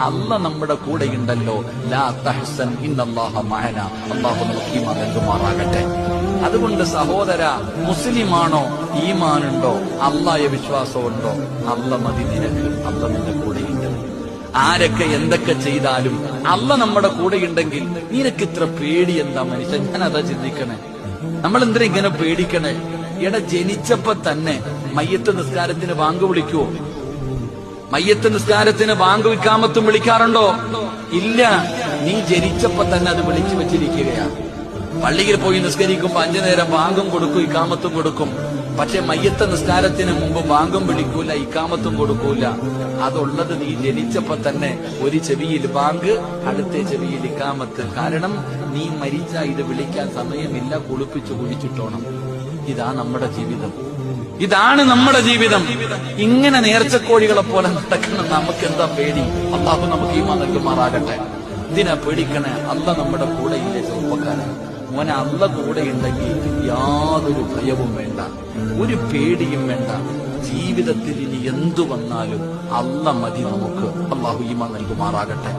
അല്ല നമ്മുടെ കൂടെയുണ്ടല്ലോ. ലാ തഹ്സൻ ഇന്നല്ലാഹ മഅന. അല്ലാഹു നമുക്ക് ഈമാൻ നൽകുമാറാകട്ടെ. അതുകൊണ്ട് സഹോദര, മുസ്ലിമാണോ, ഈമാനുണ്ടോ, അല്ലാഹയെ വിശ്വാസമുണ്ടോ, അല്ല മതി നിനക്ക്. അല്ല നിന്റെ കൂടെയുണ്ട്. ആരൊക്കെ എന്തൊക്കെ ചെയ്താലും അല്ല നമ്മുടെ കൂടെയുണ്ടെങ്കിൽ നിനക്ക് ഇത്ര പേടി എന്താ മനുഷ്യൻ? ഞാൻ അതാ ചിന്തിക്കണേ. നമ്മൾ എന്തിനാ ഇങ്ങനെ പേടിക്കണേ? ജനിച്ചപ്പോ തന്നെ മയ്യത്ത് നിസ്കാരത്തിന് ബാങ്ക് വിളിക്കുവോ? മയ്യത്ത് നിസ്കാരത്തിന് ബാങ്ക് ഇഖാമത്തും വിളിക്കാറുണ്ടോ? ഇല്ല. നീ ജനിച്ചപ്പോ തന്നെ അത് വിളിച്ചു വെച്ചിരിക്കുകയാണ്. പള്ളിയിൽ പോയി നിസ്കരിക്കുമ്പോ 5 നേരം ബാങ്കും കൊടുക്കും, ഇഖാമത്തും കൊടുക്കും. പക്ഷെ മയ്യത്ത് നിസ്കാരത്തിന് മുമ്പ് ബാങ്കും വിളിക്കൂല, ഇഖാമത്തും കൊടുക്കൂല. അതുള്ളത് നീ ജനിച്ചപ്പോ തന്നെ ഒരു ചെവിയിൽ ബാങ്ക്, അടുത്ത ചെവിയിൽ ഇഖാമത്ത്. കാരണം നീ മരിച്ച ഇത് വിളിക്കാൻ സമയമില്ല, കുളിപ്പിച്ചു കുടിച്ചിട്ടോണം. ഇതാ നമ്മുടെ ജീവിതം. ഇതാണ് നമ്മുടെ ജീവിതം. ഇങ്ങനെ നേർച്ചക്കോഴികളെ പോലെ നടക്കണം. നമുക്ക് എന്താ പേടി? അല്ലാഹു നമുക്ക് ഈമാൻ നൽകുമാറാകട്ടെ. ഇതിനാ പേടിക്കണേ? അല്ല നമ്മുടെ കൂടെയില്ലേ ചെറുപ്പക്കാരൻ? മോനെ, അല്ല കൂടെയുണ്ടെങ്കിൽ യാതൊരു ഭയവും വേണ്ട, ഒരു പേടിയും വേണ്ട. ജീവിതത്തിൽ ഇനി എന്തു വന്നാലും അല്ല മതി നമുക്ക്. അല്ലാഹു ഈമാൻ നൽകുമാറാകട്ടെ.